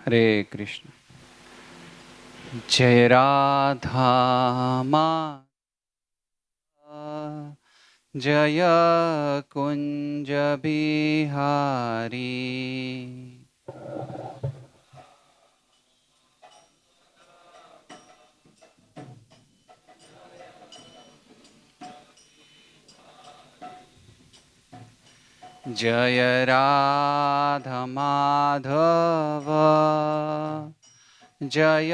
हरे कृष्ण। जय राधा माधव, जय कुंज बिहारी। जय राधा माधव, जय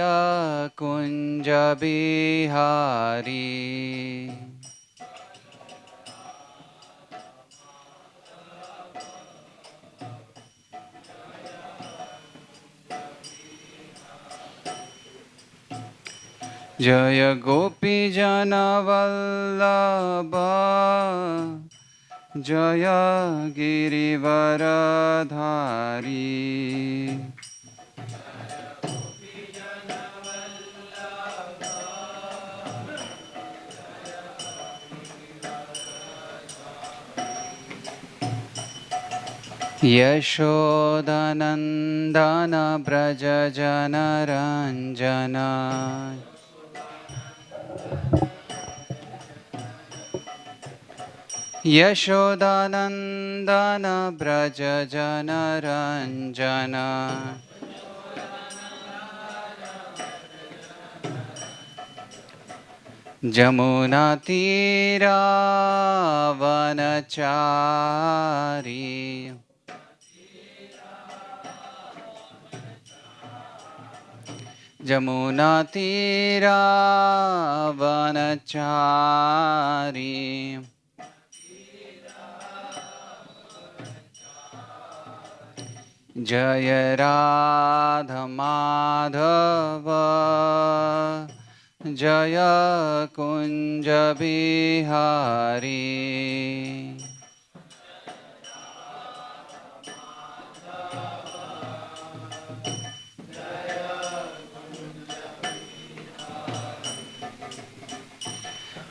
कुंज बिहारी। जय गोपी जन वल्लभ, जय गिरिवरधारी। यशोदनन्दन व्रज जनरञ्जन। यशोदानन्दन व्रज जनरञ्जन। जमुनातीरावनचारी। जमुनातीरावनचारी। जय राधा माधव, जय कुंज बिहारी।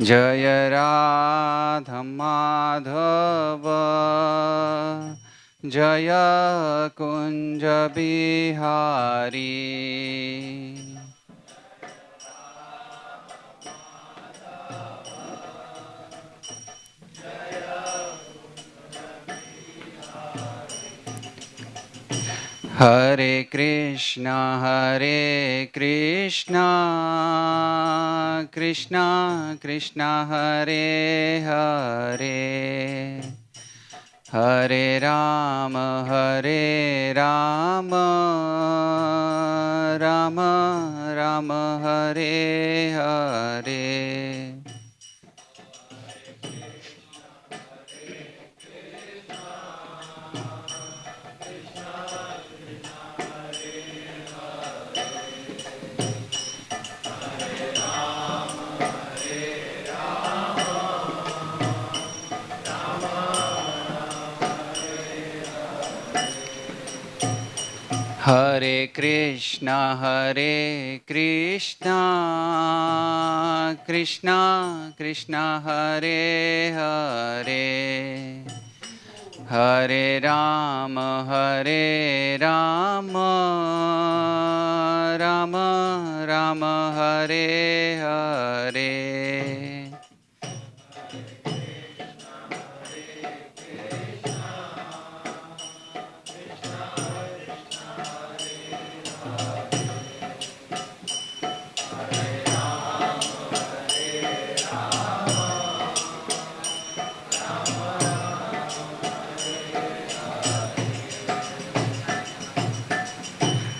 जय राधा माधव, जय कुंज बिहारी। हरे कृष्णा कृष्णा कृष्णा हरे हरे, हरे राम राम राम हरे हरे। हरे कृष्णा कृष्णा कृष्णा हरे हरे, हरे राम राम राम हरे हरे।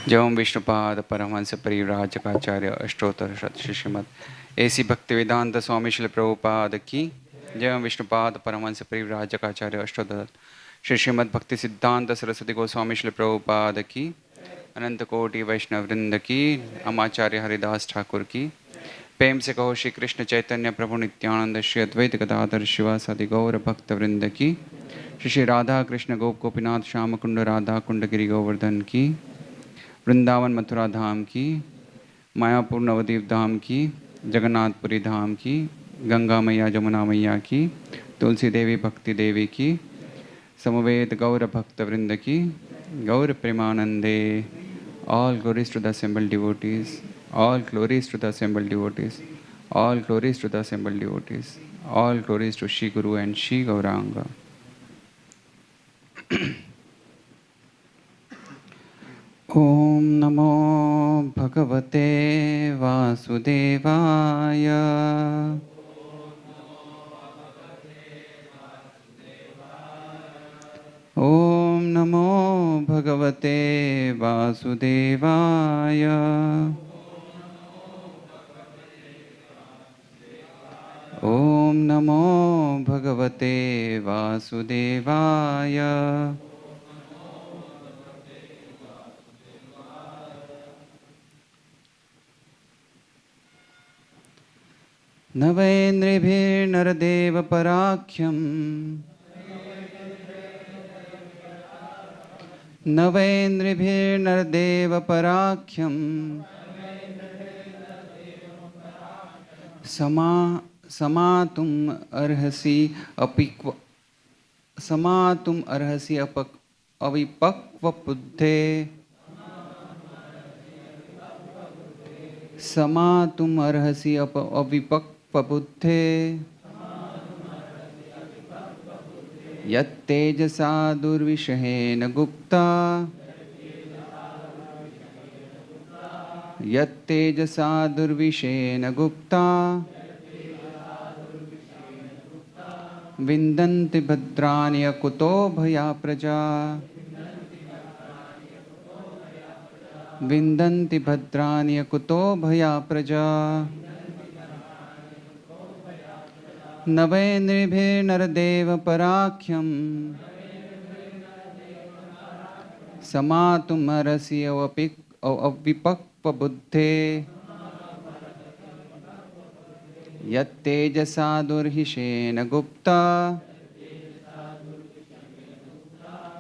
जयम विष्णुपाद परमहंस परिव्राजकाचार्य अष्टोत्तर शतश्री श्रीमद ऐसी भक्ति वेदांत स्वामी श्री प्रभुपाद की। जयम विष्णुपाद परमहंस परिव्राजकाचार्य अष्टोत्तर श्री श्रीमद भक्ति सिद्धांत सरस्वती गोस्वामी श्री प्रभुपाद की। अनंत कोटि वैष्णव वृंद की। अमाचार्य हरिदास ठाकुर की। प्रेम से कहो श्री कृष्ण चैतन्य प्रभु नित्यानंद श्री अद्वैत गदाधर शिवासादि गौर भक्त वृंद की। श्री राधा कृष्ण गोपीनाथ श्याम कुंड राधा कुंड गिरि गोवर्धन की। वृंदावन मथुरा धाम की। मायापुर नवद्वीप धाम की। जगन्नाथपुरी धाम की। गंगा मैया जमुना मैया की। तुलसी देवी भक्ति देवी की। समवेत गौर भक्त वृंद की। गौर प्रेमानंदे All glories to the assembled devotees. All glories to the assembled devotees. All glories to the assembled devotees. All glories to Shri Guru and Shri Gauranga. Om Namo Bhagavate Vasudevaya. Om Namo Bhagavate Vasudevaya. Om Namo Bhagavate Vasudevaya. Navaindribhir Parakhyam. Navaindribhir Parakhyam. Samatum arhasi avipakva buddhe. Samatum arhasi avipakva buddhe. Yat tejasa durvishahena gupta. Yat tejasa durvishena gupta. Vindanti bhadrani akuto bhaya praja. Vindanti bhadrani akuto bhaya praja. Navaindribhir naradeva parakhyam. Samatum arasi avipakva buddhe. Yat tejasa durhishena gupta.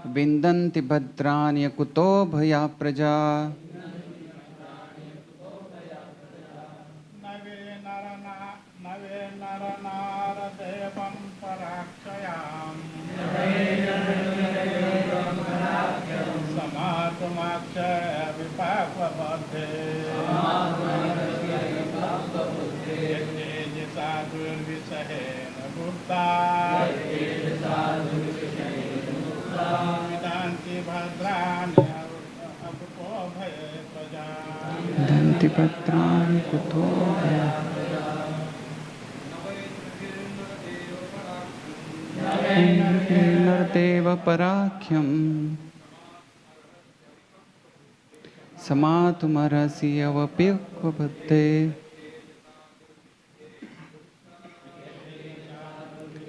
Vindanti bhadrani akuto bhaya praja. Danti patrani kuto Nardeva parakhyam. Samatumarasi avapikva bhatte.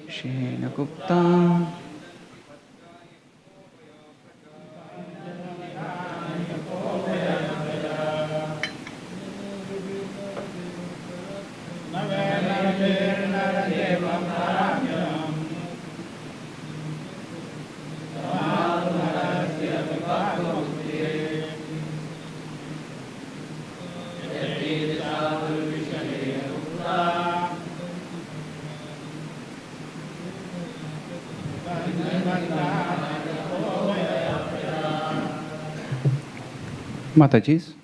Shena Gupta. Mataji's.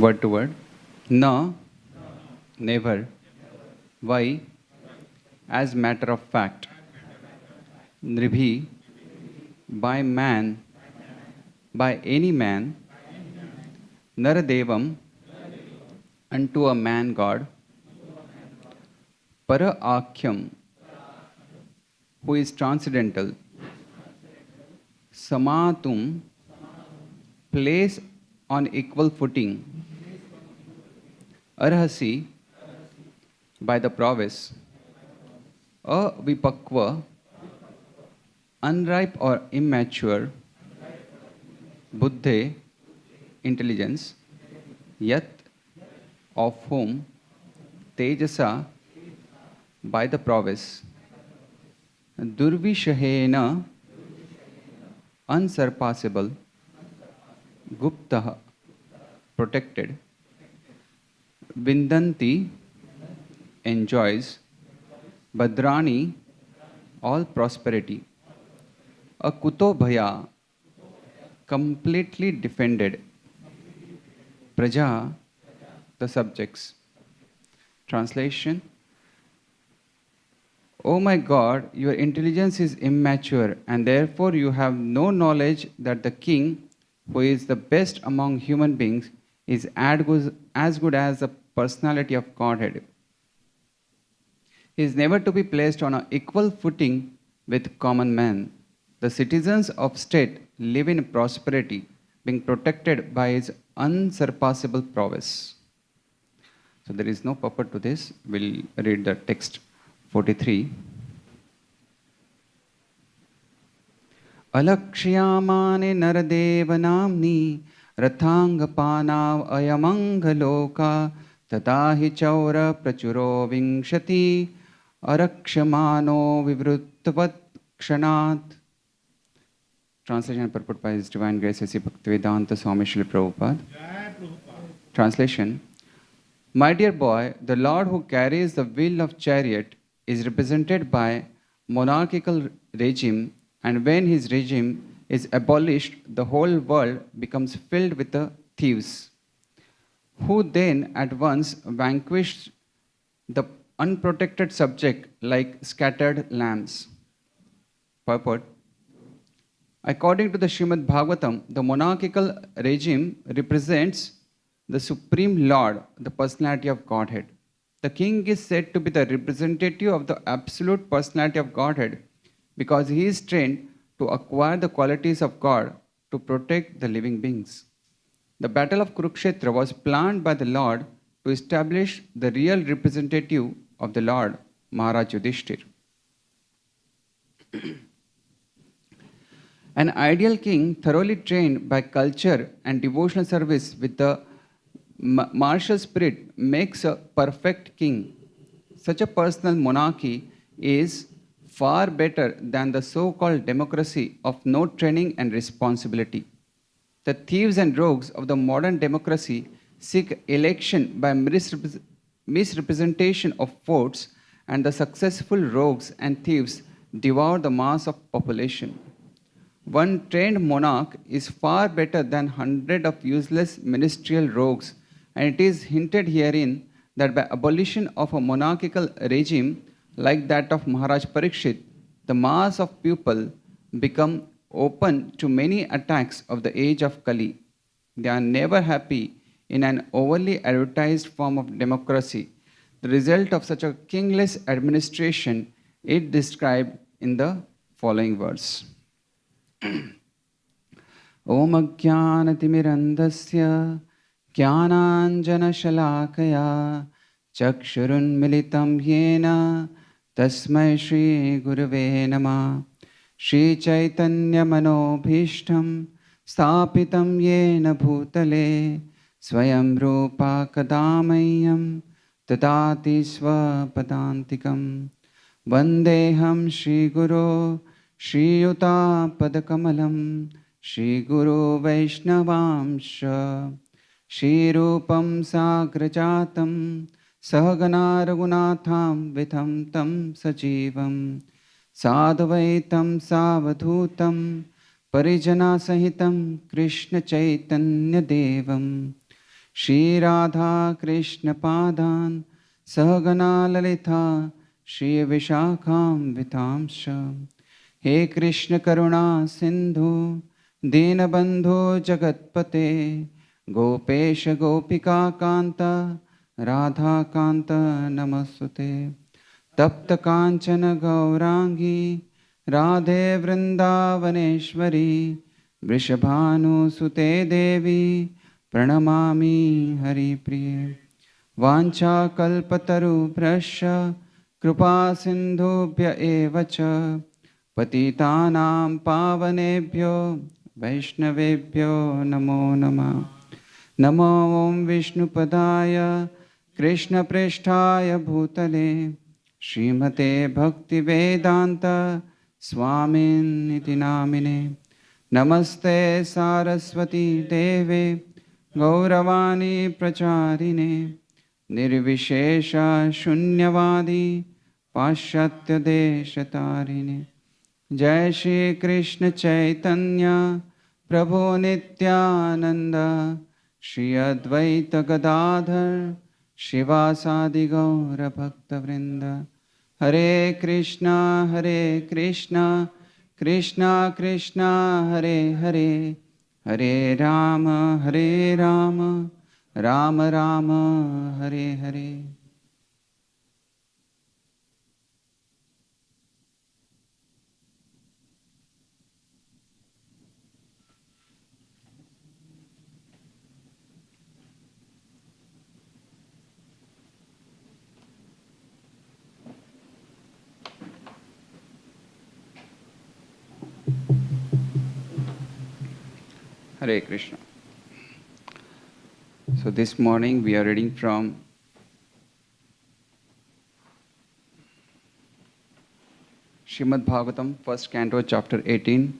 Word to word. Na, never. Why? As matter of fact. Nribhi, by man, by any man. Naradevam, unto a man god. Para Akhyam, who is transcendental. Samatum, place on equal footing. Arhasi, by the prowess. Avipakva, unripe or immature. Buddhe, intelligence. yat of whom Tejasa by the prowess, Durvishahena unsurpassable, Gupta protected, Vindanti enjoys, Badrani all prosperity, Akuto Bhaya completely defended, Praja the subjects. Translation: O my God, your intelligence is immature, and therefore you have no knowledge that the king, who is the best among human beings, is as good as the personality of Godhead. He is never to be placed on an equal footing with common men. The citizens of state live in prosperity, being protected by his unsurpassable prowess. So there is no purport to this. We'll read the text 43. Alakshyamane naradeva namni rathangapanav ayamangaloka tatahi chaura prachuro vingshati arakshamano vivruttavat kshanat. Translation and purport by His Divine Grace A.C. Bhaktivedanta Swami Srila Prabhupada. Translation: My dear boy, the Lord who carries the wheel of chariot is represented by monarchical regime, and when his regime is abolished, the whole world becomes filled with the thieves, who then at once vanquish the unprotected subject like scattered lambs. Purport: According to the Srimad Bhagavatam, the monarchical regime represents the Supreme Lord, the personality of Godhead. The king is said to be the representative of the absolute personality of Godhead because he is trained to acquire the qualities of God to protect the living beings. The battle of Kurukshetra was planned by the Lord to establish the real representative of the Lord, Maharaj Yudhishthir. An ideal king, thoroughly trained by culture and devotional service with the martial spirit, makes a perfect king. Such a personal monarchy is far better than the so-called democracy of no training and responsibility. The thieves and rogues of the modern democracy seek election by misrepresentation of votes, and the successful rogues and thieves devour the mass of population. One trained monarch is far better than hundreds of useless ministerial rogues, and it is hinted herein that by abolition of a monarchical regime like that of Maharaj Parikshit, the mass of people become open to many attacks of the age of Kali. They are never happy in an overly advertised form of democracy. The result of such a kingless administration is described in the following verse. Om Ajnanatimirandasya Jnananjanashalakaya Chakshurun Militam Yena Tasmai Shri Gurave Namah Shri Chaitanya Manobhishtam Sthapitam Yena Bhutale Swayam Rupa Kadamayam Tadati Swapadantikam Vandeham Shri Guru Shri Yuta Padakamalam Shri Guru Vaishnavamsha Shri Rupam Sagrajatam Sahagana Raghunatham Vitham Tam Sajivam Sadhavaitam Savadhutam Parijana Sahitam Krishna Chaitanya Devam Shri Radha Krishna Padan Sahagana Lalita Shri Vishakham Vitamsha He Krishna Karuna Sindhu Dinabandhu Jagatpate Gopesha Gopika Kanta Radha Kanta Namasute Tapta Kanchana Gaurangi Radhe Vrindavaneshwari Vrishabhanu Sute Devi Pranamami Hari Priye Vancha Kalpataru Prasya Krupa Sindhubhya Evacha Patitanam Pavanebhyo Vaishnavebhyo Namo Namah Namo Om Vishnupadaya Krishna Presthaya Bhutale Srimate Bhakti Vedanta Swamin Niti Namine Namaste Saraswati Deve Gauravani Pracharine Nirvishesha Shunyavadi Pashatya Deshatarine Jai Shri Krishna Chaitanya Prabhu Nityananda Shri Advaita Gadadhar Shivasadi Gaura Bhakta Vrinda Hare Krishna Krishna Krishna Hare Hare Hare Rama Rama Rama Hare Hare. Hare Krishna. So this morning we are reading from Srimad Bhagavatam, first canto, chapter 18,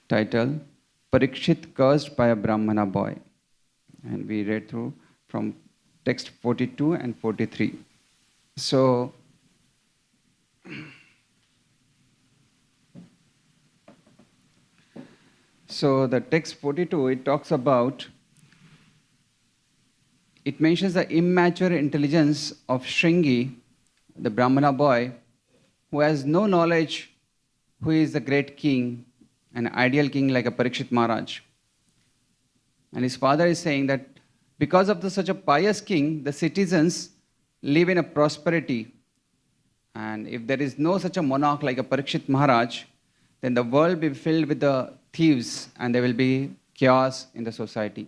title Parikshit cursed by a Brahmana boy. And we read through from text 42 and 43. So the text 42, it talks about, it mentions the immature intelligence of Shringi, the Brahmana boy, who has no knowledge who is the great king, an ideal king like a Parikshit Maharaj. And his father is saying that because of such a pious king, the citizens live in a prosperity. And if there is no such a monarch like a Parikshit Maharaj, then the world will be filled with the thieves and there will be chaos in the society.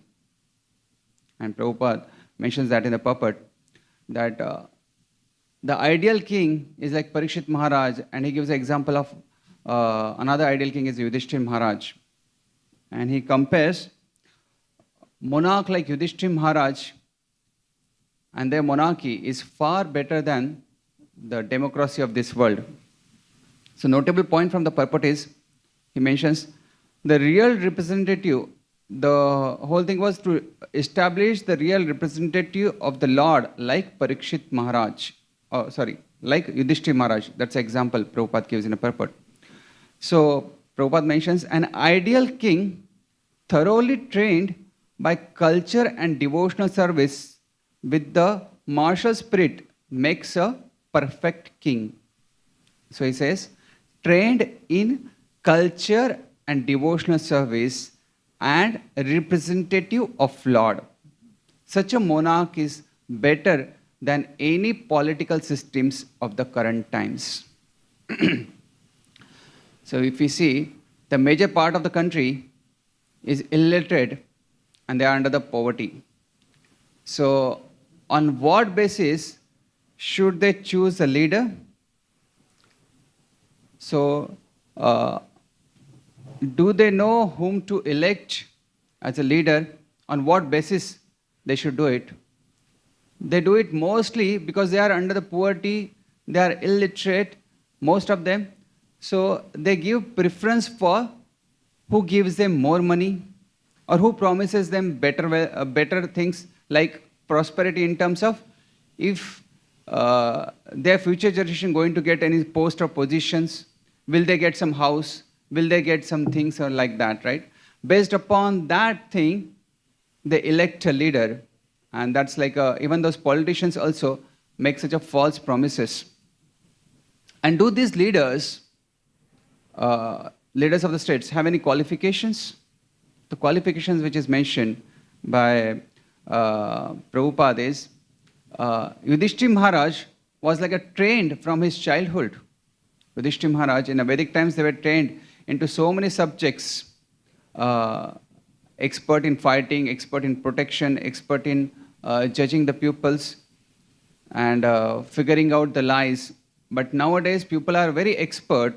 And Prabhupada mentions that in the purport, that the ideal king is like Parikshit Maharaj, and he gives an example of another ideal king is Yudhishthira Maharaj. And he compares monarch like Yudhishthira Maharaj and their monarchy is far better than the democracy of this world. So notable point from the purport is, he mentions the real representative, the whole thing was to establish the real representative of the Lord like Parikshit Maharaj. Like Yudhishthira Maharaj. That's an example Prabhupada gives in a purport. So Prabhupada mentions an ideal king thoroughly trained by culture and devotional service with the martial spirit makes a perfect king. So he says, trained in culture and devotional service and representative of Lord. Such a monarch is better than any political systems of the current times. So if we see, the major part of the country is illiterate and they are under the poverty. So on what basis should they choose a leader? So do they know whom to elect as a leader? On what basis they should do it? They do it mostly because they are under the poverty, they are illiterate, most of them. So they give preference for who gives them more money or who promises them better things like prosperity in terms of if their future generation going to get any post or positions, will they get some house, will they get some things or like that, right? Based upon that thing, they elect a leader. And that's like, even those politicians also make such a false promises. And do these leaders, leaders of the states, have any qualifications? The qualifications which is mentioned by Prabhupada is, Yudhishthira Maharaj was like a trained from his childhood. Yudhishthira Maharaj, in the Vedic times, they were trained into so many subjects, expert in fighting, expert in protection, expert in judging the pupils and figuring out the lies. But nowadays, people are very expert.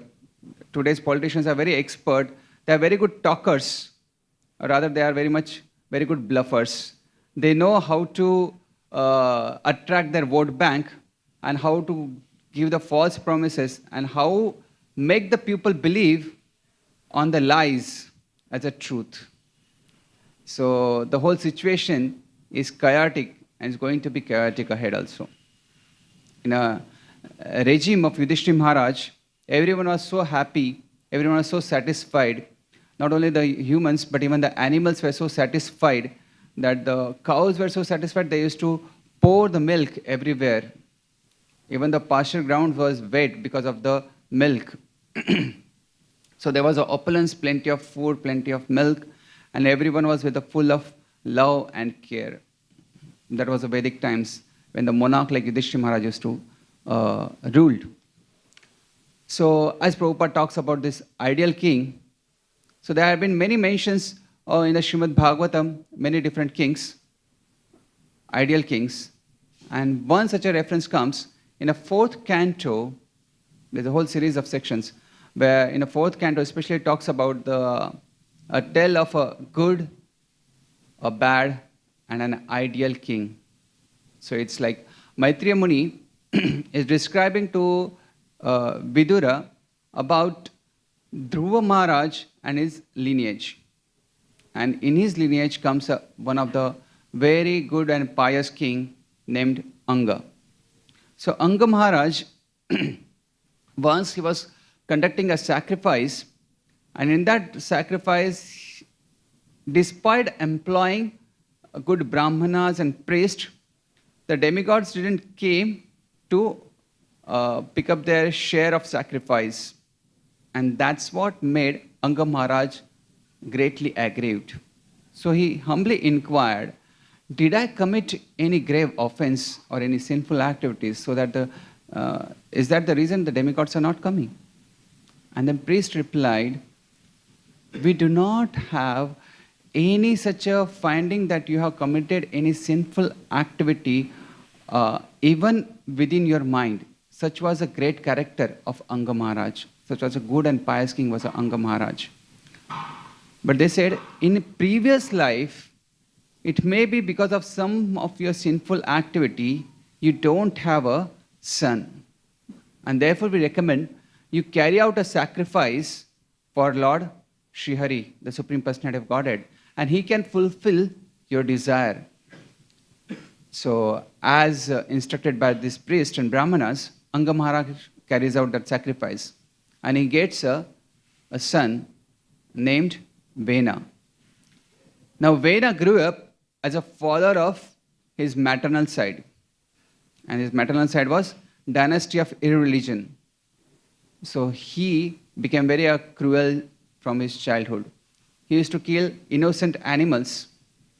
Today's politicians are very expert. They are very good talkers. Or rather, they are very much very good bluffers. They know how to attract their vote bank and how to give the false promises and how make the people believe on the lies as a truth. So the whole situation is chaotic and is going to be chaotic ahead also. In a regime of Yudhishthira Maharaj, everyone was so happy, everyone was so satisfied. Not only the humans, but even the animals were so satisfied that the cows were so satisfied they used to pour the milk everywhere. Even the pasture ground was wet because of the milk. So there was an opulence, plenty of food, plenty of milk, and everyone was with a full of love and care. That was the Vedic times when the monarch like Yudhishthira Maharaj used to ruled. So as Prabhupada talks about this ideal king, so there have been many mentions in the Srimad Bhagavatam, many different kings, ideal kings. And one such a reference comes in a 4th canto. There's a whole series of sections where in a 4th canto especially talks about a tale of a good, a bad, and an ideal king. So it's like Maitreya Muni is describing to Vidura about Dhruva Maharaj and his lineage. And in his lineage comes one of the very good and pious king named Anga. So Anga Maharaj, once he was conducting a sacrifice, and in that sacrifice, despite employing good brahmanas and priests, the demigods didn't came to pick up their share of sacrifice. And that's what made Anga Maharaj greatly aggrieved. So he humbly inquired, did I commit any grave offense or any sinful activities so that is that the reason the demigods are not coming? And the priest replied, we do not have any such a finding that you have committed any sinful activity even within your mind. Such was a great character of Anga Maharaj. Such was a good and pious king was Anga Maharaj. But they said, in previous life, it may be because of some of your sinful activity, you don't have a son. And therefore we recommend you carry out a sacrifice for Lord Srihari, the Supreme Personality of Godhead, and he can fulfill your desire. So as instructed by this priest and brahmanas, Anga Maharaj carries out that sacrifice. And he gets a son named Vena. Now Vena grew up as a follower of his maternal side. And his maternal side was dynasty of irreligion. So he became very cruel from his childhood. He used to kill innocent animals.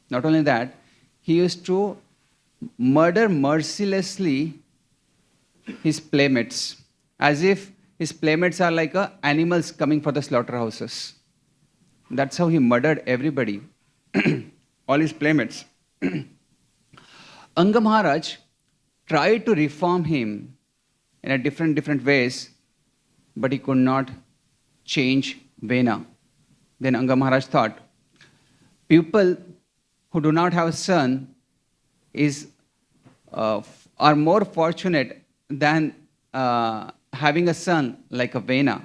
Not only that, he used to murder mercilessly his playmates, as if his playmates are like animals coming for the slaughterhouses. That's how he murdered everybody, all his playmates. Anga Maharaj tried to reform him in a different ways, but he could not change Vena. Then Anga Maharaj thought, people who do not have a son are more fortunate than having a son like a Vena.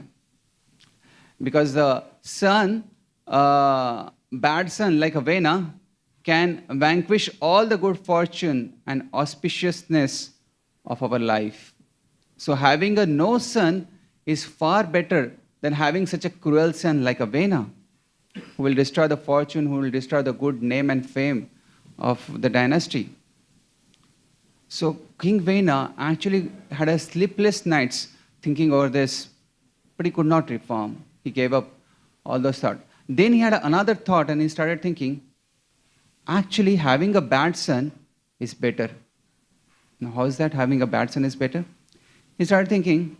Because the son, bad son like a Vena, can vanquish all the good fortune and auspiciousness of our life. So having a no son is far better than having such a cruel son like a Vena, who will destroy the fortune, who will destroy the good name and fame of the dynasty. So King Vena actually had a sleepless nights thinking over this, but he could not reform. He gave up all those thoughts. Then he had another thought and he started thinking, actually having a bad son is better. Now how is that having a bad son is better? He started thinking,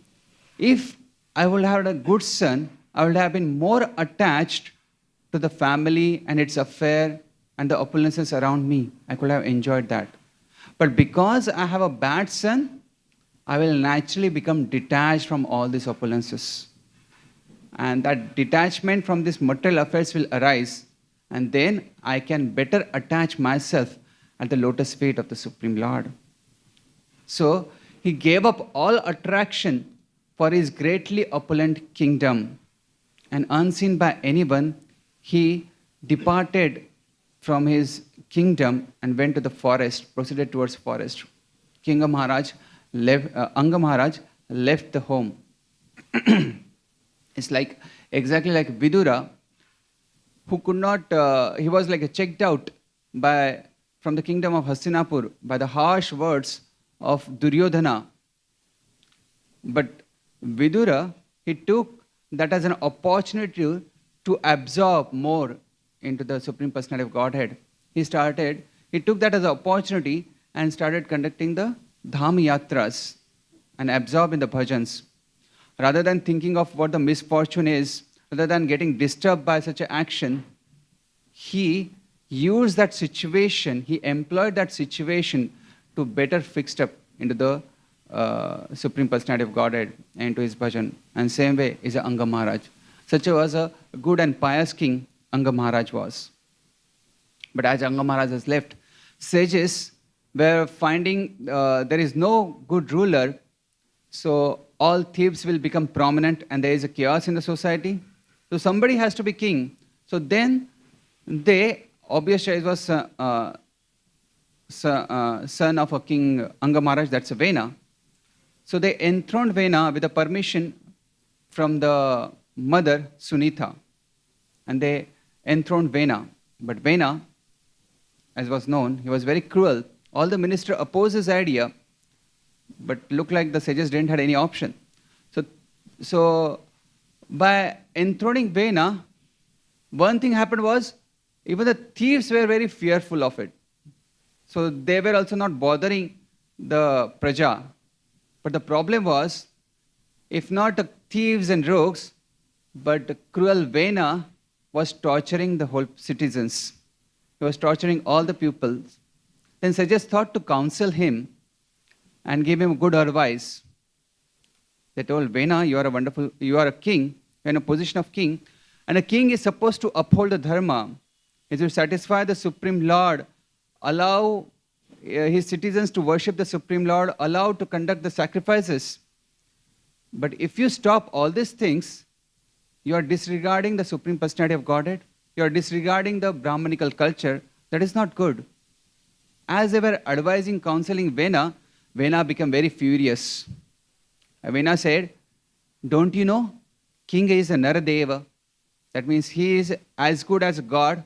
if I would have had a good son, I would have been more attached to the family and its affair and the opulences around me. I could have enjoyed that. But because I have a bad son, I will naturally become detached from all these opulences. And that detachment from these material affairs will arise. and then I can better attach myself at the lotus feet of the Supreme Lord. So he gave up all attraction for his greatly opulent kingdom, and unseen by anyone, he departed from his kingdom and went to the forest, proceeded towards forest. Anga Maharaj left the home. It's like exactly like Vidura, who could not, he was like checked out from the kingdom of Hastinapur by the harsh words of Duryodhana. But Vidura, he took that as an opportunity to absorb more into the Supreme Personality of Godhead. He took that as an opportunity and started conducting the Dham Yatras and absorb in the bhajans. Rather than thinking of what the misfortune is, rather than getting disturbed by such an action, he used that situation, he employed that situation to better fix up into the Supreme Personality of Godhead and to his bhajan. And same way is Anga Maharaj. Such was a good and pious king Anga Maharaj was. But as Anga Maharaj has left, sages were finding there is no good ruler, so all thieves will become prominent and there is a chaos in the society. So somebody has to be king. So then they, obviously it was son of a king Anga Maharaj, that's Vena. So they enthroned Vena with the permission from the mother Sunitha. And they enthroned Vena. But Vena, as was known, he was very cruel. All the minister opposed his idea, but looked like the sages didn't have any option. So by enthroning Vena, one thing happened was, even the thieves were very fearful of it. So they were also not bothering the praja. But the problem was, if not the thieves and rogues, but the cruel Vena was torturing the whole citizens. He was torturing all the pupils. Then sages thought to counsel him and give him good advice. They told Vena, you are a king, you are in a position of king, and a king is supposed to uphold the dharma. He should satisfy the Supreme Lord, allow his citizens to worship the Supreme Lord, allow to conduct the sacrifices. But if you stop all these things, you are disregarding the Supreme Personality of Godhead, you are disregarding the Brahmanical culture. That is not good. As they were advising, counseling Vena, Vena became very furious. Vena said, don't you know, king is a Naradeva. That means he is as good as God.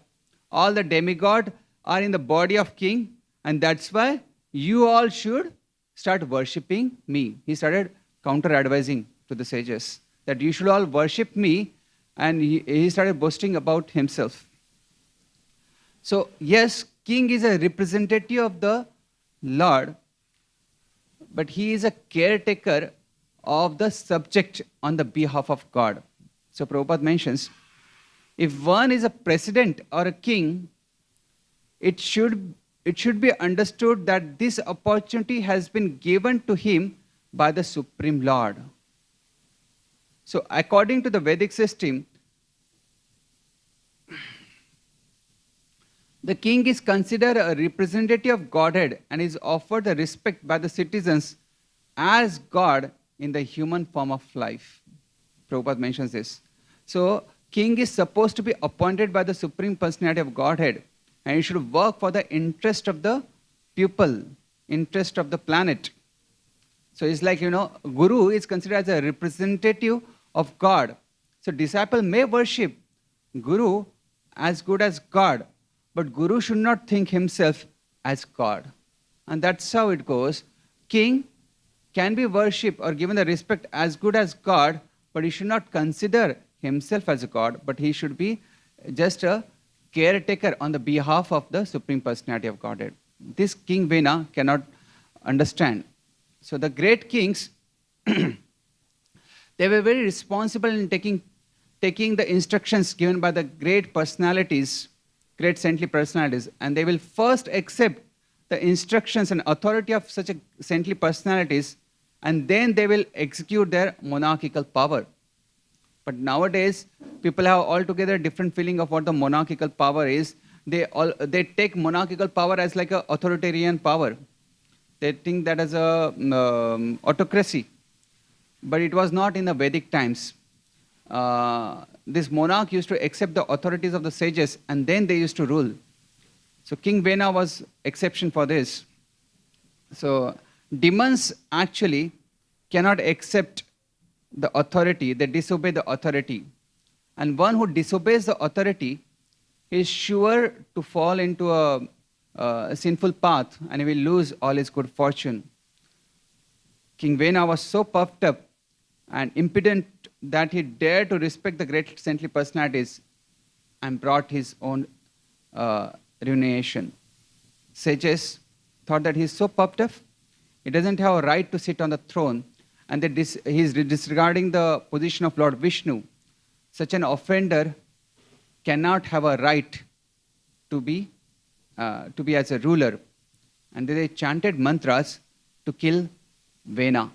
All the demigod are in the body of king, and that's why you all should start worshipping me. He started counter-advising to the sages that you should all worship me, and he started boasting about himself. So yes, king is a representative of the Lord, but he is a caretaker of the subject on the behalf of God. So Prabhupada mentions, if one is a president or a king, it should be understood that this opportunity has been given to him by the Supreme Lord. So according to the Vedic system, the king is considered a representative of Godhead and is offered the respect by the citizens as God in the human form of life. Prabhupada mentions this. So king is supposed to be appointed by the Supreme Personality of Godhead, and he should work for the interest of the people, interest of the planet. So it's like, Guru is considered as a representative of God. So disciple may worship Guru as good as God, but Guru should not think himself as God. And that's how it goes. King can be worshipped or given the respect as good as God, but he should not consider himself as a God, but he should be just a caretaker on the behalf of the Supreme Personality of Godhead. This King Vena cannot understand. So the great kings, they were very responsible in taking the instructions given by the great personalities, great saintly personalities, and they will first accept the instructions and authority of such a saintly personalities, and then they will execute their monarchical power. But nowadays, people have altogether different feeling of what the monarchical power is. They take monarchical power as like an authoritarian power. They think that as a autocracy. But it was not in the Vedic times. This monarch used to accept the authorities of the sages and then they used to rule. So King Vena was exception for this. So demons actually cannot accept the authority, they disobey the authority. And one who disobeys the authority is sure to fall into a sinful path and he will lose all his good fortune. King Vena was so puffed up and impudent that he dared to respect the great saintly personalities and brought his own ruination. Sages thought that he is so puffed up, he doesn't have a right to sit on the throne, and he is disregarding the position of Lord Vishnu. Such an offender cannot have a right to be as a ruler. And they chanted mantras to kill Vena.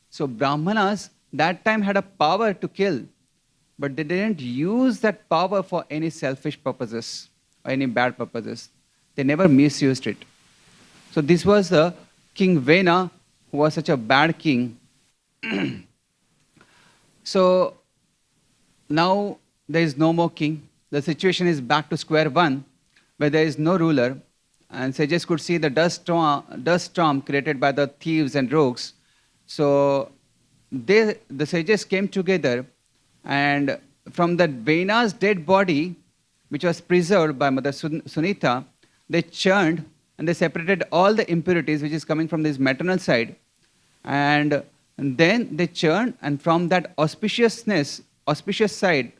So Brahmanas that time had a power to kill, but they didn't use that power for any selfish purposes or any bad purposes. They never misused it. So this was the King Vena, who was such a bad king. So now there is no more king. The situation is back to square one, where there is no ruler, and sages could see the dust storm created by the thieves and rogues. So the sages came together, and from that Vena's dead body, which was preserved by Mother Sunita, they churned and they separated all the impurities which is coming from this maternal side, and then they churned, and from that auspicious side,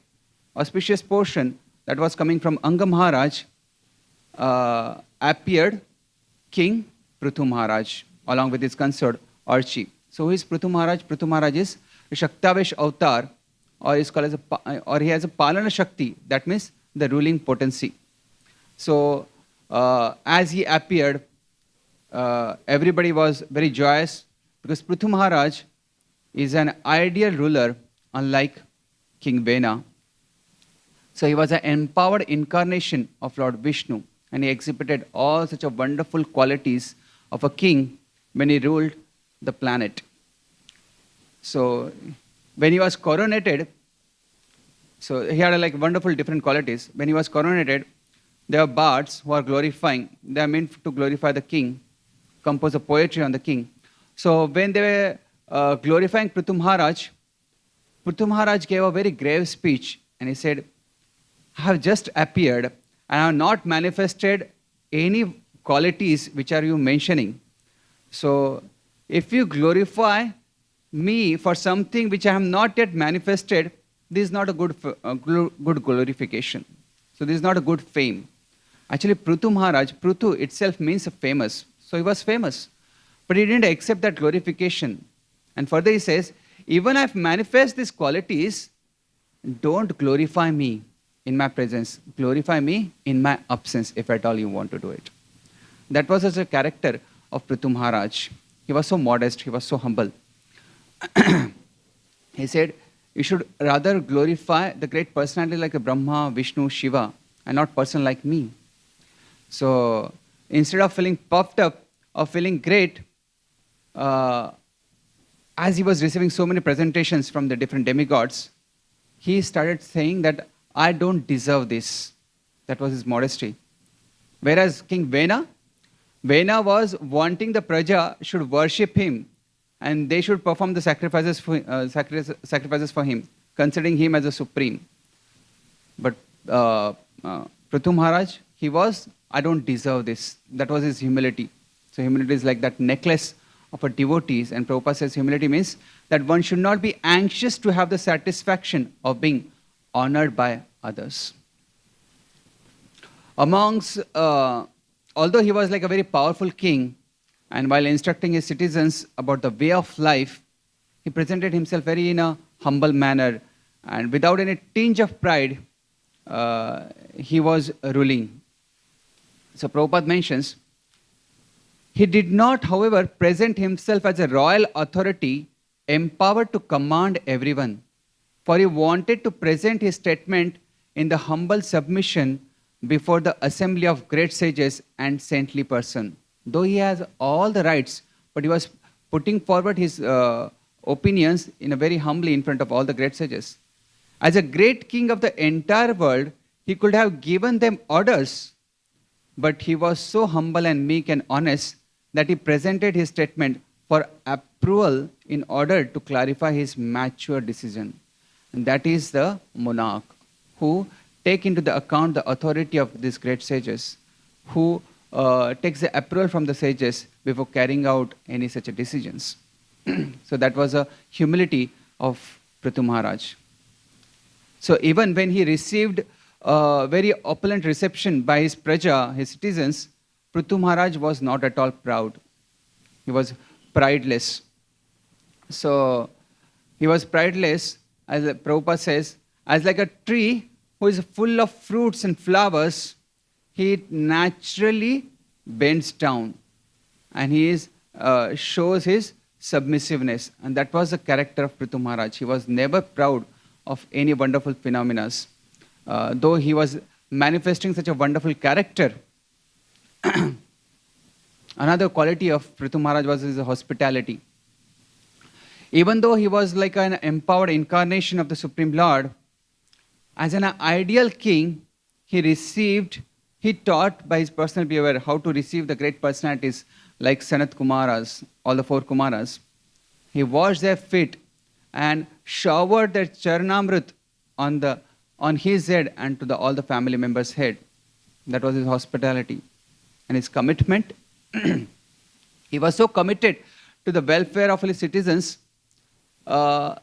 auspicious portion that was coming from Anga Maharaj, appeared King Prithu Maharaj along with his consort Archi. So who is Prithu Maharaj? Prithu Maharaj is a Shaktavesh avatar, or is called as or he has a Palana Shakti, that means the ruling potency. So as he appeared, everybody was very joyous because Prithu Maharaj is an ideal ruler, unlike King Vena. So he was an empowered incarnation of Lord Vishnu, and he exhibited all such a wonderful qualities of a king when he ruled the planet. So when he was coronated, so he had like wonderful different qualities. When he was coronated, there were bards who are glorifying. They are meant to glorify the king, compose a poetry on the king. So when they were glorifying Prithu Maharaj gave a very grave speech, and he said, I have just appeared and I have not manifested any qualities which are you mentioning. So if you glorify me for something which I have not yet manifested, this is not a good glorification. So this is not a good fame. Actually, Prithu Maharaj, Prithu itself means famous. So he was famous. But he didn't accept that glorification. And further he says, even if I manifest these qualities, don't glorify me in my presence. Glorify me in my absence, if at all you want to do it. That was as a character of Prithu Maharaj. He was so modest, he was so humble. He said, you should rather glorify the great personality like a Brahma, Vishnu, Shiva, and not person like me. So instead of feeling puffed up or feeling great, as he was receiving so many presentations from the different demigods, he started saying that I don't deserve this. That was his modesty. Whereas King Vena was wanting the Praja should worship him and they should perform the sacrifices for him, considering him as a supreme. But Prithu Maharaj, he was, I don't deserve this. That was his humility. So humility is like that necklace of a devotees, and Prabhupada says humility means that one should not be anxious to have the satisfaction of being honored by others. Although he was like a very powerful king, and while instructing his citizens about the way of life, he presented himself very in a humble manner, and without any tinge of pride, he was ruling. So Prabhupada mentions, he did not, however, present himself as a royal authority empowered to command everyone. for he wanted to present his statement in the humble submission before the assembly of great sages and saintly person. Though he has all the rights, but he was putting forward his opinions in a very humbly in front of all the great sages. As a great king of the entire world, he could have given them orders, but he was so humble and meek and honest that he presented his statement for approval in order to clarify his mature decision. And that is the monarch who take into the account the authority of these great sages, who takes the approval from the sages before carrying out any such decisions. So that was a humility of Prithu Maharaj. So even when he received a very opulent reception by his praja, his citizens, Prithu Maharaj was not at all proud. He was prideless. So he was prideless, as Prabhupada says, as like a tree who is full of fruits and flowers, he naturally bends down and he shows his submissiveness. And that was the character of Prithu Maharaj. He was never proud of any wonderful phenomena. Though he was manifesting such a wonderful character, another quality of Prithu Maharaj was his hospitality. Even though he was like an empowered incarnation of the Supreme Lord, as an ideal king, he taught by his personal behavior how to receive the great personalities like Sanat Kumaras, all the 4 Kumaras. He washed their feet and showered their Charanamrit on his head and to all the family members' head. That was his hospitality. And his commitment, he was so committed to the welfare of his citizens,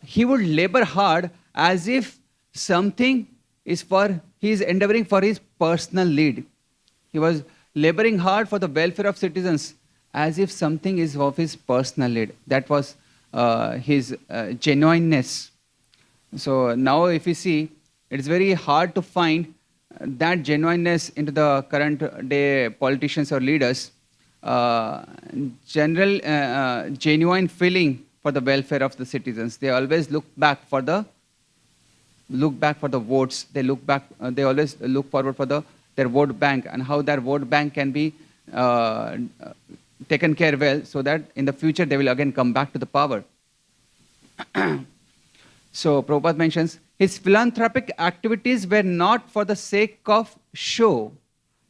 he would labor hard as if something he is endeavoring for his personal lead. He was laboring hard for the welfare of citizens as if something is of his personal lead. That was his genuineness. So now if you see, it is very hard to find that genuineness into the current day politicians or leaders. Genuine feeling for the welfare of the citizens. They always look back for the votes. They always look forward for their vote bank and how their vote bank can be taken care well, so that in the future they will again come back to the power. So Prabhupada mentions, his philanthropic activities were not for the sake of show,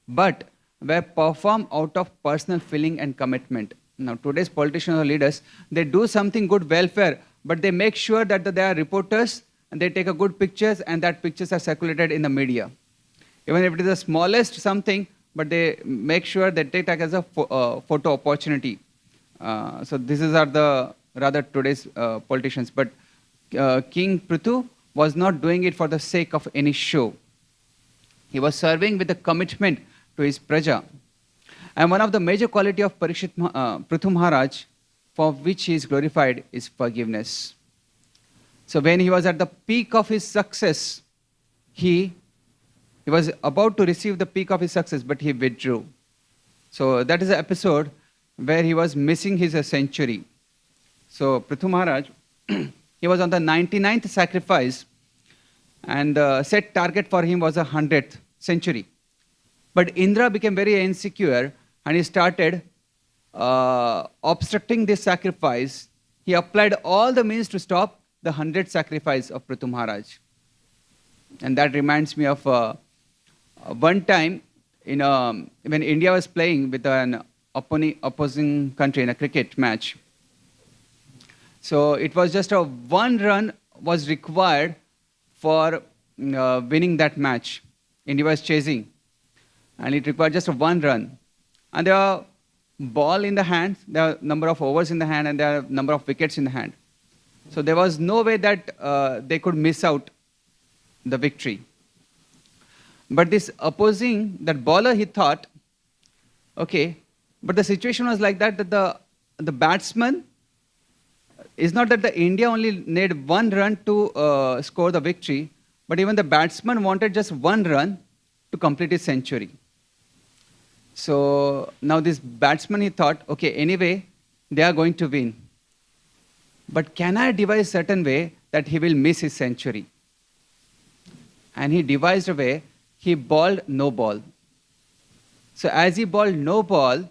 but were performed out of personal feeling and commitment. Now today's politicians or leaders, they do something good welfare, but they make sure that they are reporters and they take a good pictures and that pictures are circulated in the media. Even if it is the smallest something, but they make sure that they take as a photo opportunity. So this is rather today's politicians. But King Prithu was not doing it for the sake of any show. He was serving with a commitment to his praja. And one of the major quality of Prithu Maharaj, for which he is glorified, is forgiveness. So when he was at the peak of his success, he was about to receive the peak of his success, but he withdrew. So that is the episode where he was missing his century. So Prithu Maharaj, he was on the 99th sacrifice, and the set target for him was the 100th century. But Indra became very insecure, and he started obstructing this sacrifice. He applied all the means to stop the 100th sacrifice of Prithu Maharaj. And that reminds me of one time when India was playing with an opposing country in a cricket match. So it was just one run was required for winning that match. India was chasing, and it required just one run. And there are ball in the hand, there are number of overs in the hand, and there are number of wickets in the hand. So there was no way that they could miss out the victory. But this that bowler, he thought, okay, but the situation was like that the batsman, it's not that the India only need one run to score the victory, but even the batsman wanted just one run to complete his century. So now this batsman, he thought, okay, anyway, they are going to win. But can I devise a certain way that he will miss his century. And he devised a way, he bowled no ball. So as he bowled no ball,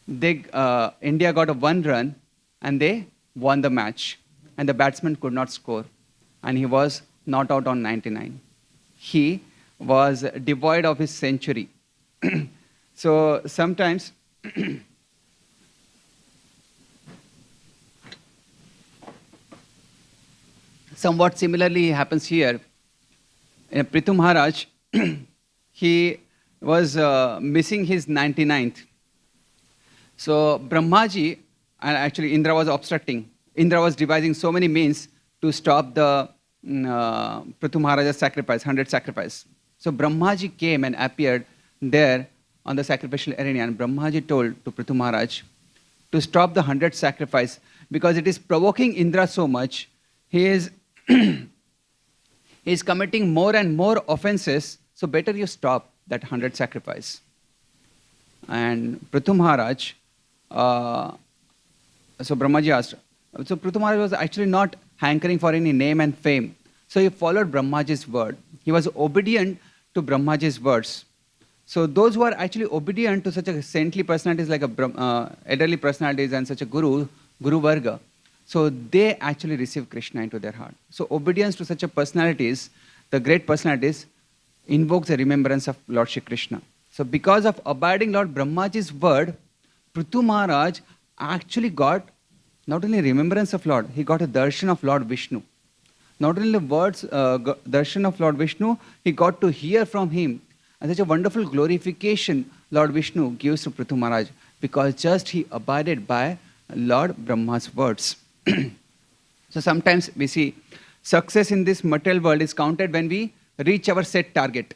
India got a 1 run and they won the match. And the batsman could not score. And he was not out on 99. He was devoid of his century. So sometimes somewhat similarly happens here. Prithu Maharaj, he was missing his 99th. So Brahmaji, and actually Indra was obstructing. Indra was devising so many means to stop the Prithu Maharaja's sacrifice, 100 sacrifice. So Brahmaji came and appeared there on the sacrificial arena, and Brahmaji told to Prithu Maharaj to stop the 100 sacrifice because it is provoking Indra so much. He is committing more and more offenses, so better you stop that 100 sacrifice. And Prithu Maharaj, so Brahmaji asked, so Prithu Maharaj was actually not hankering for any name and fame. So he followed Brahmaji's word. He was obedient to Brahmaji's words. So those who are actually obedient to such a saintly personalities like elderly personalities and such a Guru Varga, so they actually receive Krishna into their heart. So obedience to such a personalities, the great personalities, invokes the remembrance of Lord Shri Krishna. So because of abiding Lord Brahmaji's word, Prithu Maharaj actually got not only remembrance of Lord, he got a darshan of Lord Vishnu. Not only the words, darshan of Lord Vishnu, he got to hear from him. And such a wonderful glorification Lord Vishnu gives to Prithu Maharaj because just he abided by Lord Brahma's words. So sometimes we see success in this material world is counted when we reach our set target.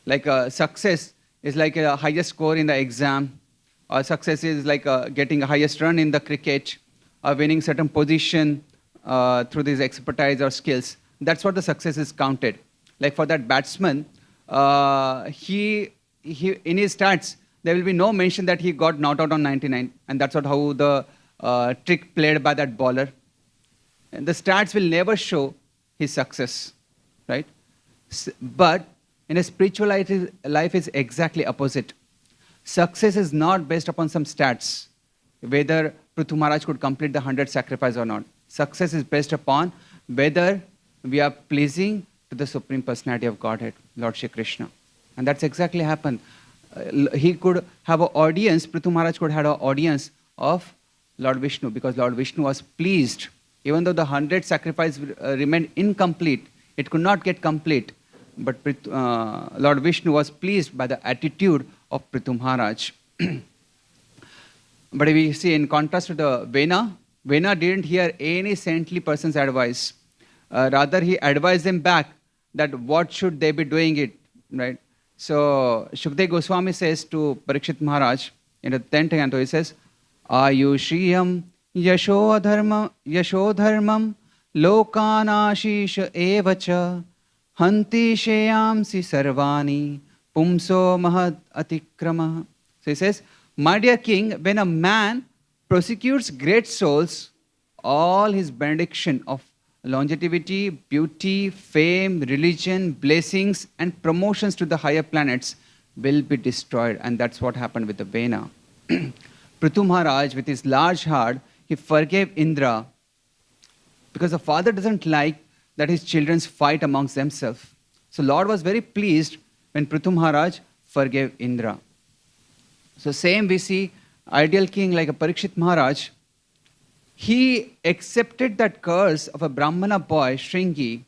Like success is like a highest score in the exam, or success is like getting a highest run in the cricket, or winning certain position through this expertise or skills. That's what the success is counted. Like for that batsman, he in his stats, there will be no mention that he got not out on 99. And that's what how the trick played by that bowler. And the stats will never show his success, right? But in a spiritual life is exactly opposite. Success is not based upon some stats, whether Prithu Maharaj could complete the 100 sacrifice or not. Success is based upon whether we are pleasing to the Supreme Personality of Godhead, Lord Shri Krishna. And that's exactly happened. He could have an audience, Prithu Maharaj could have an audience of Lord Vishnu because Lord Vishnu was pleased. Even though the 100 sacrifice remained incomplete, it could not get complete. But Lord Vishnu was pleased by the attitude of Prithu Maharaj. But if we see in contrast to the Vena didn't hear any saintly person's advice. Rather, he advised them back that what should they be doing it, right? So, Shukdev Goswami says to Parikshit Maharaj in the 10th canto, he says, Ayushriyam yashodharmam lokanashisha evacha hanti sheyamsi sarvani pumso mahad atikrama. So he says, my dear king, when a man prosecutes great souls, all his benediction of longevity, beauty, fame, religion, blessings, and promotions to the higher planets will be destroyed. And that's what happened with the Vena. Prithu Maharaj, with his large heart, he forgave Indra because the father doesn't like that his children fight amongst themselves. So Lord was very pleased when Prithu Maharaj forgave Indra. So same we see ideal king like a Parikshit Maharaj. He accepted that curse of a Brahmana boy, Shringi,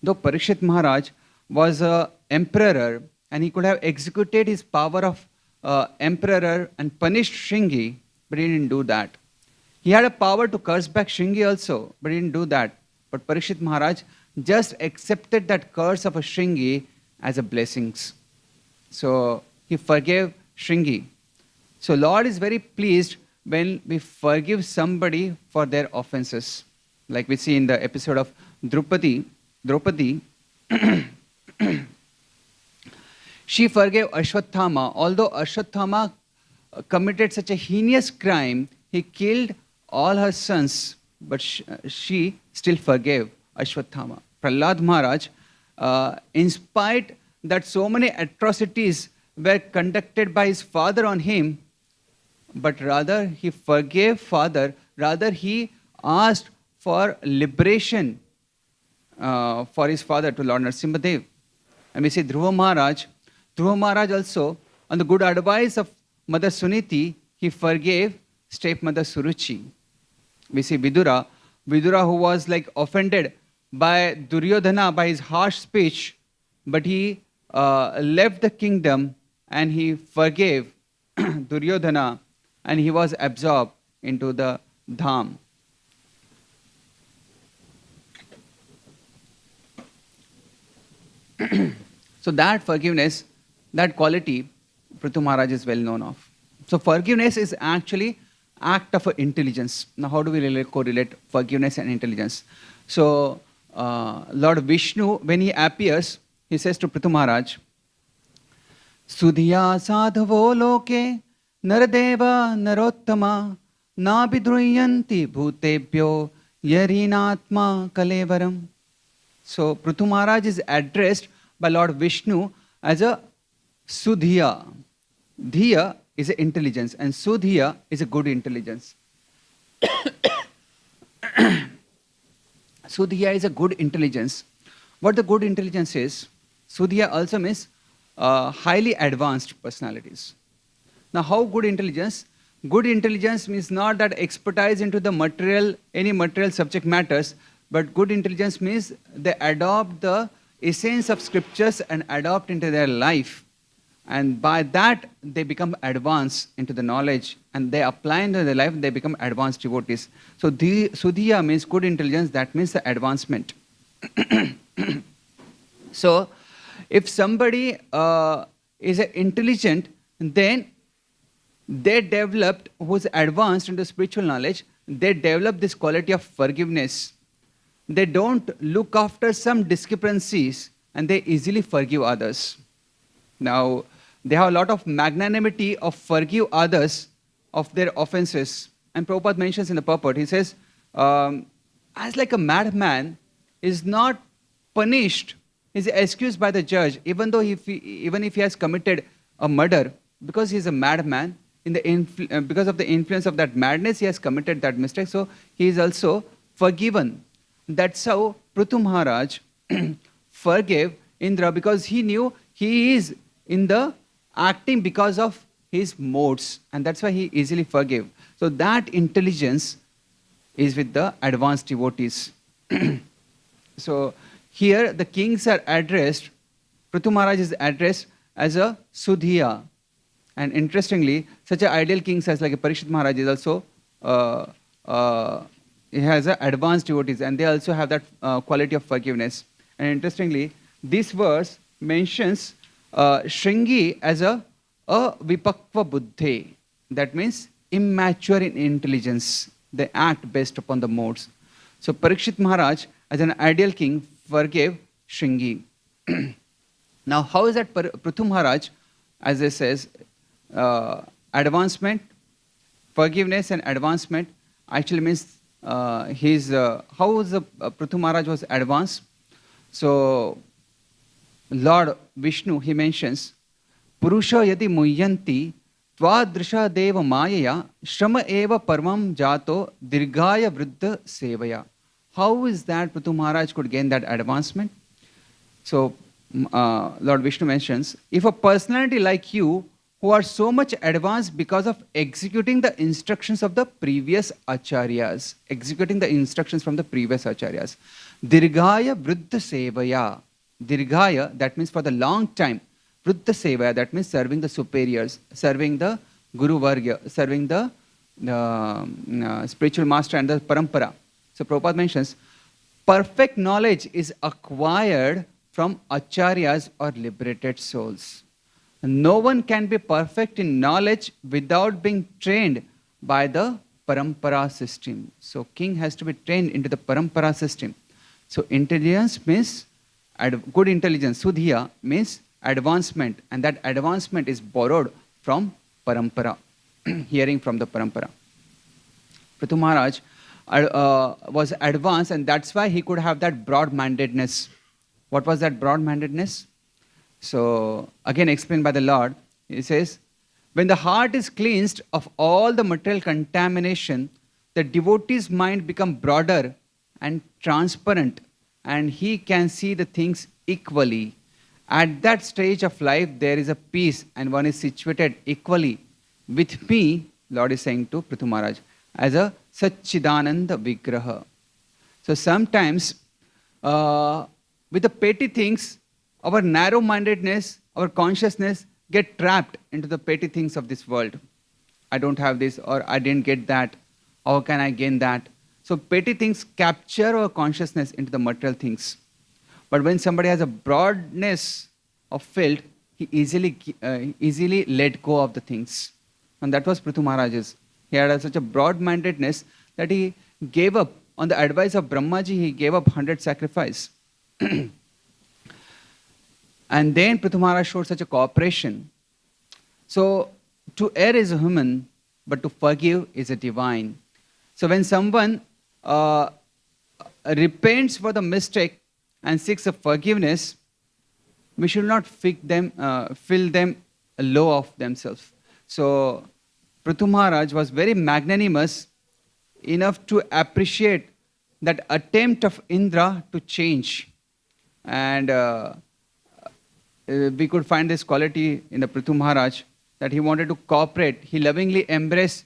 though Parikshit Maharaj was an emperor and he could have executed his power of emperor and punished Shringi, but he didn't do that. He had a power to curse back Shringi also, but he didn't do that. But Parikshit Maharaj just accepted that curse of a Shringi as a blessings. So he forgave Shringi. So Lord is very pleased when we forgive somebody for their offenses. Like we see in the episode of Draupadi, she forgave Ashwatthama. Although Ashwatthama committed such a heinous crime, he killed all her sons but she still forgave Ashwathama. Prahlad Maharaj, in spite that so many atrocities were conducted by his father on him, but rather he forgave father, rather he asked for liberation for his father to Lord Narasimhadev. And we see Dhruva Maharaj also, on the good advice of Mother Suniti, he forgave stepmother Suruchi. We see Vidura who was like offended by Duryodhana by his harsh speech, but he left the kingdom and he forgave Duryodhana and he was absorbed into the dham. So that forgiveness, that quality, Prithu Maharaj is well known of. So forgiveness is actually act of intelligence. Now how do we really correlate forgiveness and intelligence? So Lord Vishnu, when he appears, he says to Prithu Maharaj, Sudhiya sadhavo loke naradeva narottama nabidruyanti bhutebhyo yarinatma kalevaram. So Prithu Maharaj is addressed by Lord Vishnu as a Sudhiya. Dhiya is an intelligence and Sudhiya is a good intelligence. Sudhiya is a good intelligence. What the good intelligence is, Sudhiya also means highly advanced personalities. Now how good intelligence? Good intelligence means not that expertise into the material, any material subject matters, but good intelligence means they adopt the essence of scriptures and adopt into their life. And by that, they become advanced into the knowledge and they apply into their life, they become advanced devotees. So Sudhiya means good intelligence, that means the advancement. So if somebody is intelligent, then they developed, who's advanced into spiritual knowledge, they develop this quality of forgiveness. They don't look after some discrepancies and they easily forgive others. Now, they have a lot of magnanimity of forgive others of their offenses. And Prabhupada mentions in the purport, he says, as like a madman is not punished, is excused by the judge, even though even if he has committed a murder, because he is a madman, because of the influence of that madness, he has committed that mistake, so he is also forgiven. That's how Prithu Maharaj forgave Indra, because he knew he is in the acting because of his modes, and that's why he easily forgave. So that intelligence is with the advanced devotees. So here the kings are addressed, Prithu Maharaj is addressed as a Sudhiya. And interestingly, such an ideal king as like a Parikshit Maharaj is also, he has advanced devotees and they also have that quality of forgiveness. And interestingly, this verse mentions Shringi as a Vipakva Buddhe. That means immature in intelligence. They act based upon the modes. So Parikshit Maharaj, as an ideal king, forgave Shringi. Now, how is that Prithu Maharaj, as it says, advancement, forgiveness and advancement actually means how is the Prithu Maharaj was advanced? So, Lord Vishnu, he mentions, Purusha yadi muyyanti twadrisha deva mayaya shrama eva parvam jato dirgaya vriddha sevaya. How is that Prithu Maharaj could gain that advancement? So, Lord Vishnu mentions, if a personality like you, who are so much advanced because of executing the instructions of the previous acharyas, executing the instructions from the previous acharyas, dirgaya vriddha sevaya. Dirgaya, that means for the long time. Vriddha sevaya, that means serving the superiors, serving the Guru Varga, serving the spiritual master and the parampara. So Prabhupada mentions, perfect knowledge is acquired from acharyas or liberated souls. No one can be perfect in knowledge without being trained by the parampara system. So king has to be trained into the parampara system. So intelligence means, good intelligence, Sudhiya, means advancement, and that advancement is borrowed from parampara, hearing from the parampara. Prithu Maharaj, was advanced, and that's why he could have that broad-mindedness. What was that broad-mindedness? So again explained by the Lord. He says, when the heart is cleansed of all the material contamination, the devotee's mind becomes broader and transparent, and he can see the things equally. At that stage of life, there is a peace, and one is situated equally with me, Lord is saying to Prithu Maharaj, as a Satchidananda Vigraha. So sometimes, with the petty things, our narrow-mindedness, our consciousness get trapped into the petty things of this world. I don't have this, or I didn't get that. How can I gain that? So petty things capture our consciousness into the material things. But when somebody has a broadness of field, he easily let go of the things. And that was Prithu Maharaj's. He had such a broad-mindedness that he gave up, on the advice of Brahmaji, he gave up 100 sacrifice. And then Prithu Maharaj showed such a cooperation. So, to err is a human, but to forgive is a divine. So when someone repents for the mistake and seeks a forgiveness, we should not fill them low of themselves. So Prithu Maharaj was very magnanimous enough to appreciate that attempt of Indra to change. And we could find this quality in the Prithu Maharaj, that he wanted to cooperate. He lovingly embraced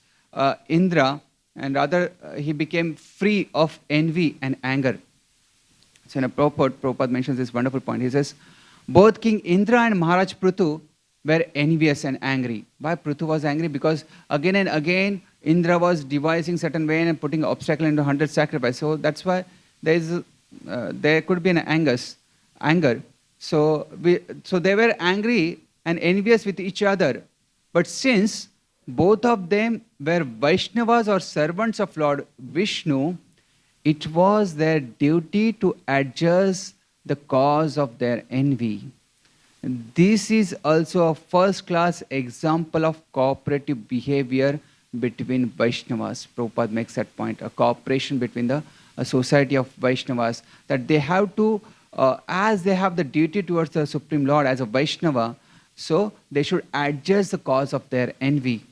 Indra, and rather he became free of envy and anger. So in a Prabhupada mentions this wonderful point. He says, both King Indra and Maharaj Prithu were envious and angry. Why Prithu was angry? Because again and again Indra was devising certain way and putting obstacle into 100 sacrifice. So that's why there could be an anger. So they were angry and envious with each other. But since both of them were Vaishnavas or servants of Lord Vishnu, it was their duty to adjust the cause of their envy. This is also a first-class example of cooperative behavior between Vaishnavas. Prabhupada makes that point, a cooperation between a society of Vaishnavas, that they have to, as they have the duty towards the Supreme Lord as a Vaishnava, so they should adjust the cause of their envy.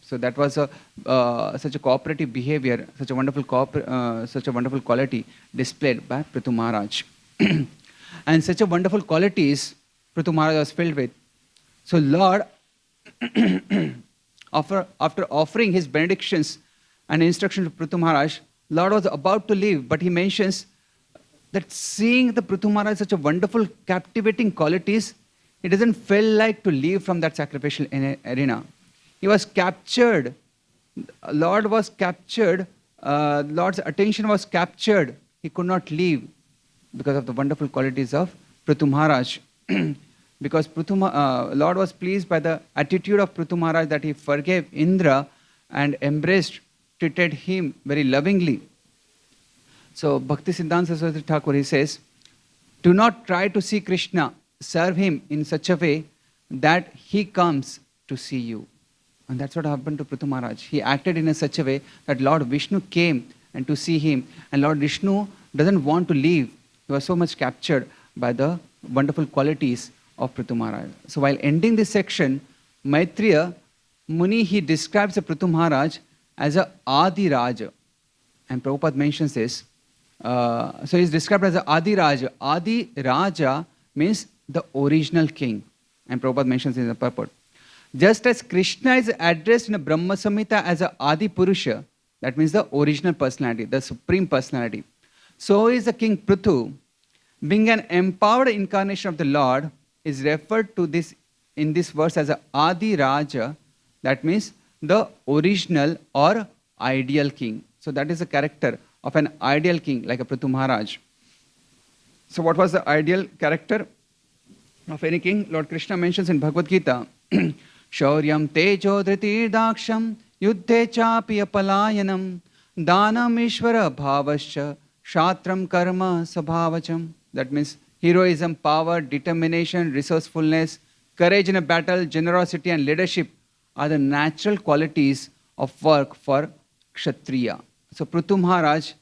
So that was such a cooperative behavior, such a wonderful quality displayed by Prithu Maharaj. And such a wonderful qualities Prithu Maharaj was filled with. So Lord, after offering his benedictions and instruction to Prithu Maharaj, Lord was about to leave, but he mentions that seeing the Prithu Maharaj such a wonderful, captivating qualities, he doesn't feel like to leave from that sacrificial arena. He was captured. Lord was captured. Lord's attention was captured. He could not leave because of the wonderful qualities of Prithu Maharaj. Because Lord was pleased by the attitude of Prithu Maharaj, that he forgave Indra and treated him very lovingly. So Bhakti Siddhanta Saraswati Thakur, he says, do not try to see Krishna, serve him in such a way that he comes to see you. And that's what happened to Prithu Maharaj. He acted in such a way that Lord Vishnu came and to see him, and Lord Vishnu doesn't want to leave. He was so much captured by the wonderful qualities of Prithu Maharaj. So while ending this section, Maitreya Muni, he describes the Prithu Maharaj as a Adi Raja. And Prabhupada mentions this. So he's described as a Adi Raja. Adi Raja means the original king. And Prabhupada mentions in the purport. Just as Krishna is addressed in a Brahma Samhita as a Adi Purusha, that means the original personality, the supreme personality, so is the King Prithu, being an empowered incarnation of the Lord, is referred to this in this verse as a Adi Raja, that means the original or ideal king. So that is the character of an ideal king like a Prithu Maharaj. So what was the ideal character of any king? Lord Krishna mentions in Bhagavad Gita, Shauryam tejo dhriti daksham yuddhe chapi apalayanam danam ishvara bhavascha shatram karma sabhavacham. That means heroism, power, determination, resourcefulness, courage in a battle, generosity and leadership are the natural qualities of work for Kshatriya. So Prithu Maharaj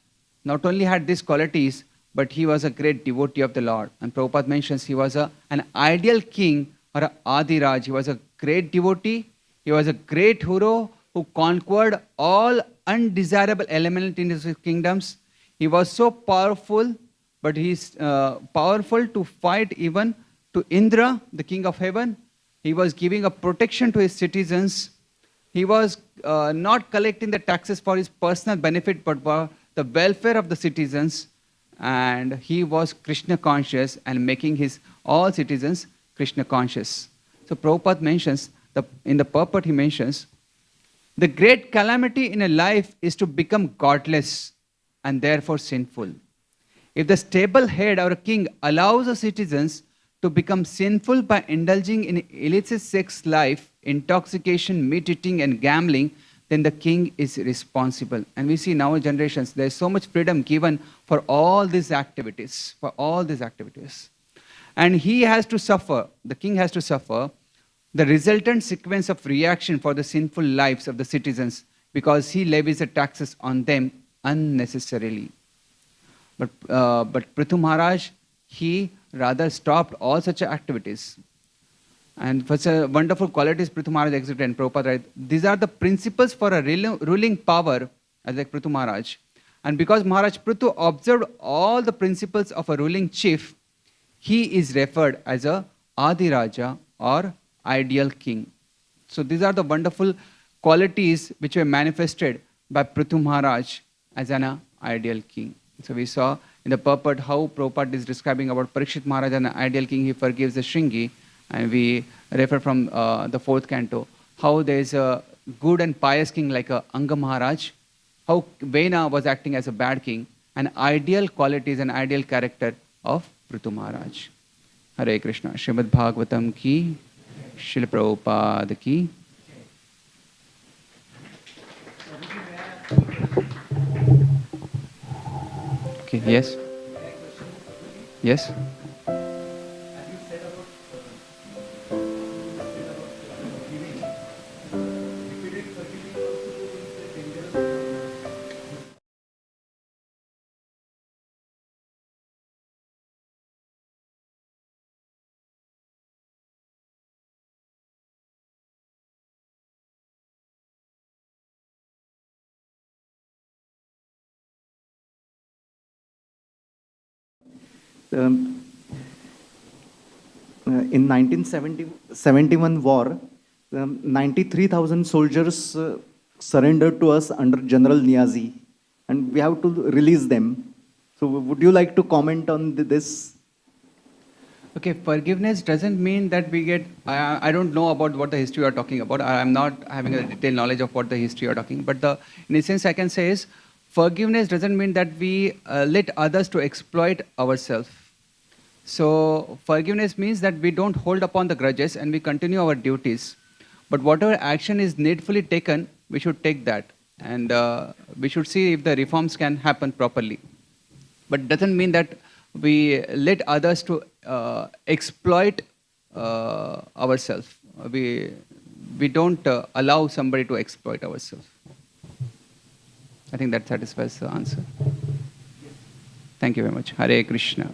not only had these qualities, but he was a great devotee of the Lord. And Prabhupada mentions he was an ideal king or a Adiraj. He was a great devotee. He was a great hero who conquered all undesirable elements in his kingdoms. He was so powerful, but he's powerful to fight even to Indra, the king of heaven. He was giving a protection to his citizens. He was not collecting the taxes for his personal benefit, but for the welfare of the citizens. And he was Krishna conscious and making his all citizens Krishna conscious. So Prabhupada mentions, in the purport he mentions, the great calamity in a life is to become godless and therefore sinful. If the stable head or a king allows the citizens to become sinful by indulging in illicit sex life, intoxication, meat eating and gambling, then the king is responsible. And we see in our generations, there is so much freedom given for all these activities, And he has to suffer, the king has to suffer, the resultant sequence of reaction for the sinful lives of the citizens because he levies the taxes on them unnecessarily. But Prithu Maharaj, he rather stopped all such activities. And such a wonderful qualities Prithu Maharaj exhibited, and Prabhupada writes, these are the principles for a ruling power, as like Prithu Maharaj. And because Maharaj Prithu observed all the principles of a ruling chief, he is referred as a Adiraja or ideal king. So these are the wonderful qualities which were manifested by Prithu Maharaj as an ideal king. So we saw in the purport how Prabhupada is describing about Parikshit Maharaj and an ideal king, he forgives the Shringi. And we refer from the 4th canto, how there is a good and pious king like Anga Maharaj, how Vena was acting as a bad king, and ideal qualities and ideal character of Prithu Maharaj. Hare Krishna. Srimad Bhagavatam ki, Srila Prabhupada ki. Okay, yes? Yes? In 1971 war, 93,000 soldiers surrendered to us under General Niazi, and we have to release them. So would you like to comment on this? Okay, forgiveness doesn't mean that we get, I don't know about what the history you are talking about. I'm not having a detailed knowledge of what the history you are talking, but in a sense I can say is, forgiveness doesn't mean that we let others to exploit ourselves. So forgiveness means that we don't hold upon the grudges and we continue our duties. But whatever action is needfully taken, we should take that. And we should see if the reforms can happen properly. But it doesn't mean that we let others to exploit ourselves. We don't allow somebody to exploit ourselves. I think that satisfies the answer. Thank you very much. Hare Krishna.